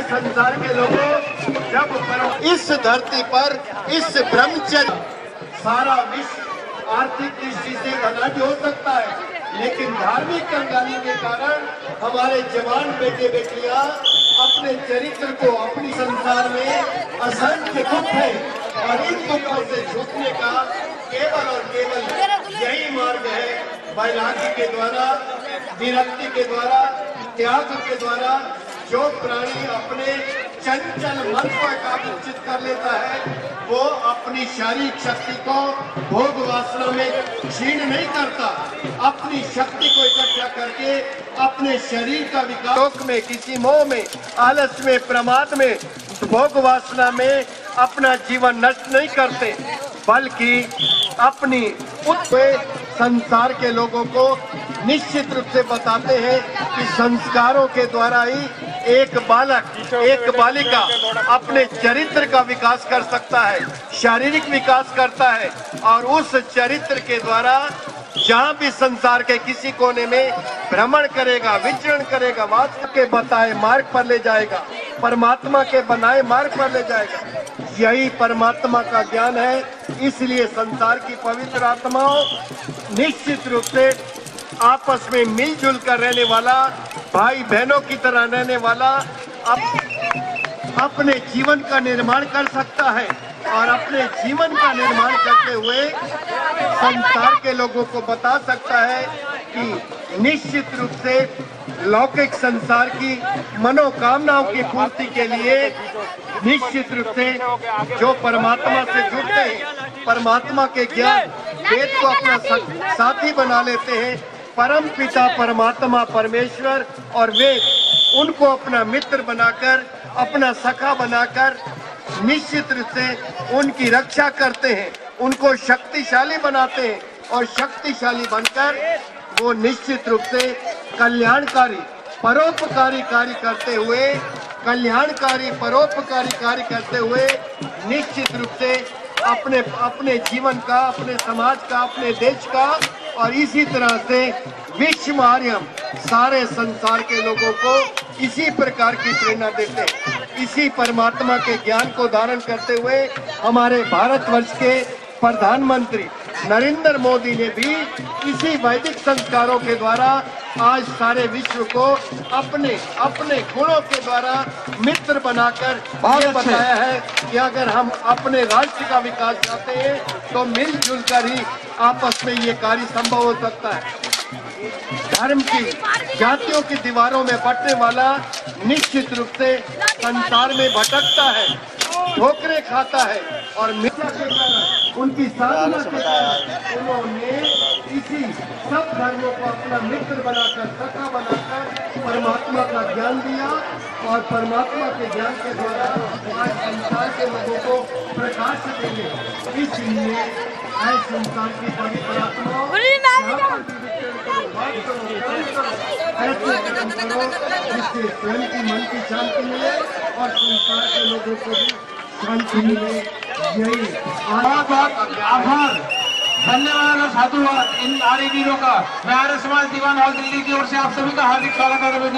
संसार के लोगों, जब इस धरती पर इस ब्रह्मचर्य सारा विश्व आर्थिक दृष्टि से धनाढ्य हो सकता है, लेकिन धार्मिक कंगाली के कारण हमारे जवान बेटे बेटियां अपने चरित्र को अपनी संसार में असंख्य दुख है और इन दुखों से छूटने का केवल और केवल यही मार्ग है, वैराग्य के द्वारा, विरक्ति के द्वारा, त्याग के द्वारा। जो प्राणी अपने चंचल मन को एकाग्रचित कर लेता है, वो अपनी शारीरिक शक्ति को भोग वासना में क्षीण नहीं करता, अपनी शक्ति को इकट्ठा करके अपने शरीर का विकास, शोक में, किसी मोह में, आलस में, प्रमाद में, भोग वासना में अपना जीवन नष्ट नहीं करते, बल्कि अपनी संसार के लोगों को निश्चित रूप से बताते हैं कि संस्कारों के द्वारा ही एक बालक, एक बालिका अपने चरित्र का विकास कर सकता है, शारीरिक विकास करता है और उस चरित्र के द्वारा जहाँ भी संसार के किसी कोने में भ्रमण करेगा, विचरण करेगा, वास्तव के बताए मार्ग पर ले जाएगा, परमात्मा के बनाए मार्ग पर ले जाएगा। यही परमात्मा का ज्ञान है। इसलिए संसार की पवित्र आत्माओं निश्चित रूप से आपस में मिलजुल कर रहने वाला, भाई बहनों की तरह रहने वाला अपने जीवन का निर्माण कर सकता है और अपने जीवन का निर्माण करते हुए संसार के लोगों को बता सकता है कि निश्चित रूप से लौकिक संसार की मनोकामनाओं की पूर्ति के लिए निश्चित रूप से जो परमात्मा से जुड़ते हैं, परमात्मा के ज्ञान वेद को अपना साथी बना लेते हैं, परम पिता परमात्मा परमेश्वर और वेद उनको अपना मित्र बनाकर, अपना सखा बनाकर निश्चित रूप से उनकी रक्षा करते हैं, उनको शक्तिशाली बनाते हैं और शक्तिशाली बनकर वो निश्चित रूप से कल्याणकारी परोपकारी कार्य करते हुए, कल्याणकारी परोपकारी कार्य करते हुए निश्चित रूप से अपने जीवन का, अपने समाज का, अपने देश का और इसी तरह से विश्वमार्यम सारे संसार के लोगों को इसी प्रकार की प्रेरणा देते हैं। इसी परमात्मा के ज्ञान को धारण करते हुए हमारे भारतवर्ष के प्रधानमंत्री नरेंद्र मोदी ने भी इसी वैदिक संस्कारों के द्वारा आज सारे विश्व को अपने गुणों के द्वारा मित्र बनाकर ये बताया है कि अगर हम अपने राष्ट्र का विकास चाहते हैं तो मिलजुल कर ही आपस में ये कार्य संभव हो सकता है। धर्म की, जातियों की दीवारों में बंटने वाला निश्चित रूप से संसार में भटकता है, ठोकरे खाता है और मित्र के कारण, उनकी साधना के कारण उन्होंने इसी सब धर्मों को अपना मित्र बनाकर, सखा बनाकर परमात्मा का ज्ञान दिया और परमात्मा के ज्ञान के द्वारा आज संसार के लोगों को प्रकाश देंगे। इसलिए आज संसार की पवित्र आत्माओं ऐसे कर्म करो जिससे स्वयं की मन की शांति मिले और संसार के लोगों को भी शांति मिले। यही बहुत बहुत आभार, धन्यवाद और साधुवाद इन नारी वीरों का। मैं आर्य समाज दीवान हॉल दिल्ली की ओर से आप सभी का हार्दिक स्वागत और अभिनंदन